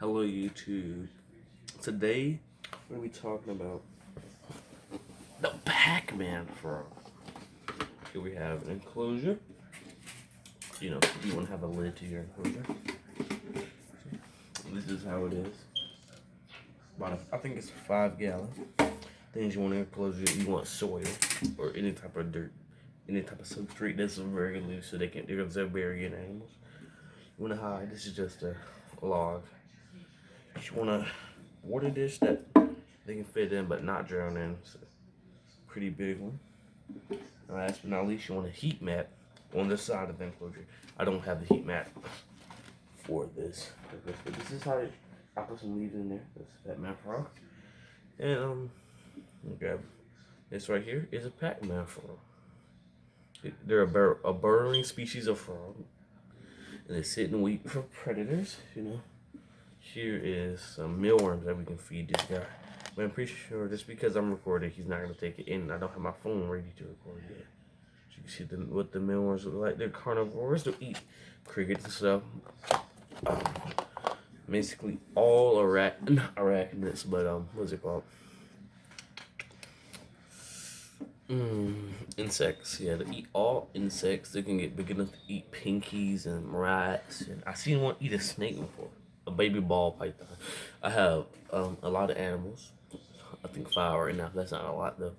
Hello YouTube. Today we're going to be talking about the Pacman frog. Here we have an enclosure. You know, you want to have a lid to your enclosure. This is how it is. I think it's 5 gallon. Things you want to enclose, you want soil or any type of dirt, any type of substrate that's very loose so they're burying animals. You want to hide. This is just a log. You want a water dish that they can fit in but not drown in. It's a pretty big one. And last but not least, you want a heat mat on the side of the enclosure. I don't have the heat mat for this. But this is how I put some leaves in there. This Pacman frog. And grab this right here is a Pacman frog. They're a burrowing species of frog. And they sit and wait for predators, you know. Here is some mealworms that we can feed this guy. But I'm pretty sure just because I'm recording, he's not going to take it in. I don't have my phone ready to record yet. So you can see what the mealworms look like. They're carnivores. They'll eat crickets and stuff. Basically all not arachnids, but what's it called? Insects. Yeah, they eat all insects. They can get big enough to eat pinkies and rats. And I seen one eat a snake before. A baby ball python. I have a lot of animals. I think 5 right now. That's not a lot though.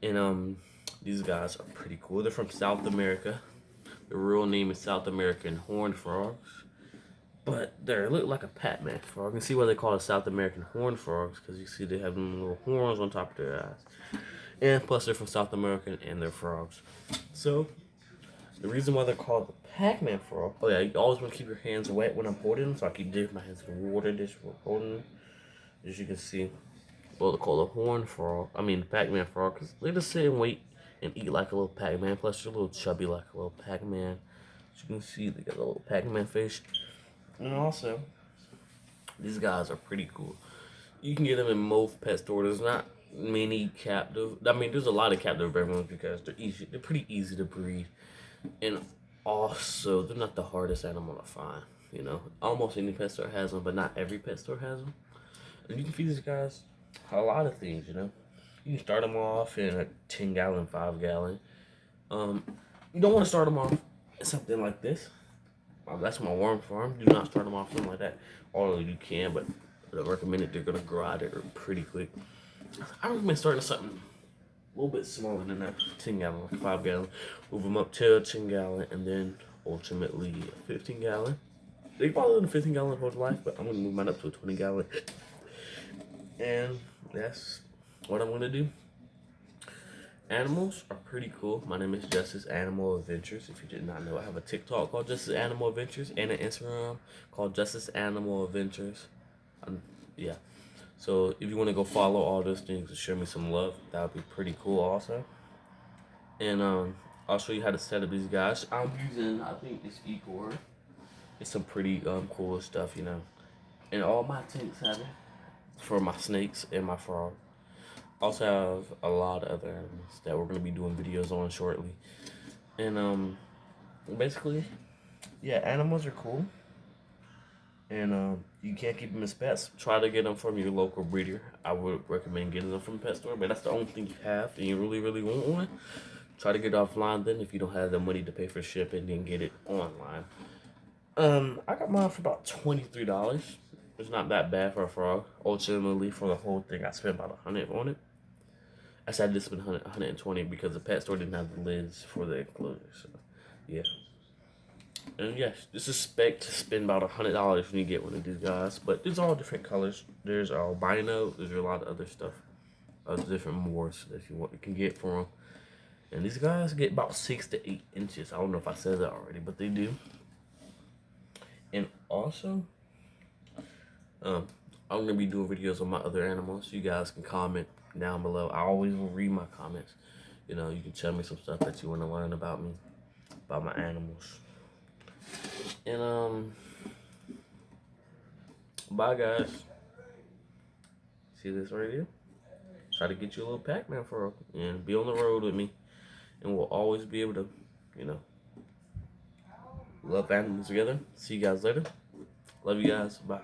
And these guys are pretty cool. They're from South America. The real name is South American Hourned frogs. But they look like a Pacman frog. You can see why they call it South American Hourned frogs, because you see they have them little horns on top of their eyes. And plus they're from South America and they're frogs. So the reason why they're called the Pacman frog. Oh yeah, you always want to keep your hands wet when I'm holding them, so I keep dipping my hands in water dish for holding them. As you can see, well, they call the horn frog. I mean the Pacman frog, because they just sit and wait and eat like a little Pacman. Plus they're a little chubby like a little Pacman. As you can see, they got a little Pacman face. And also, these guys are pretty cool. You can get them in most pet stores. There's not many captive. I mean, there's a lot of captive bred ones because they're easy. They're pretty easy to breed. And also, they're not the hardest animal to find, you know. Almost any pet store has them, but not every pet store has them. And you can feed these guys a lot of things, you know. You can start them off in a 10 gallon, 5 gallon. You don't want to start them off in something like this. That's my worm farm. Do not start them off something like that. Although you can, but I recommend it. They're going to grow out of it pretty quick. I recommend starting something a little bit smaller than that, 10 gallon, 5 gallon. Move them up to a 10 gallon and then ultimately a 15 gallon. They probably live in a 15 gallon whole life, but I'm going to move mine up to a 20 gallon. And that's what I'm going to do. Animals are pretty cool. My name is Justice Animal Adventures. If you did not know, I have a TikTok called Justice Animal Adventures and an Instagram called Justice Animal Adventures. Yeah. So if you want to go follow all those things and show me some love, that would be pretty cool also. And I'll show you how to set up these guys. I'm using, I think it's Ecor. It's some pretty cool stuff, you know. And all my tanks have it for my snakes and my frog. Also have a lot of other animals that we're going to be doing videos on shortly. And basically, yeah, animals are cool. And you can't keep them as pets. Try to get them from your local breeder. I would recommend getting them from a pet store, but that's the only thing you have and you really want one. Try to get it offline then if you don't have the money to pay for shipping, then get it online. I got mine for about $23. It's not that bad for a frog. Ultimately, for the whole thing, I spent about $100 on it. I said this spent $120 because the pet store didn't have the lids for the enclosure. So, yeah. And yes, just expect to spend about $100 when you get one of these guys. But there's all different colors. There's albino. There's a lot of other stuff. Different moors that you can get for them. And these guys get about 6 to 8 inches. I don't know if I said that already, but they do. And also, I'm going to be doing videos on my other animals. You guys can comment down below. I always will read my comments. You know, you can tell me some stuff that you want to learn about me, about my animals. And bye guys. See this right here? Try to get you a little Pacman frog and be on the road with me, and we'll always be able to, you know, love animals together. See you guys later. Love you guys. Bye.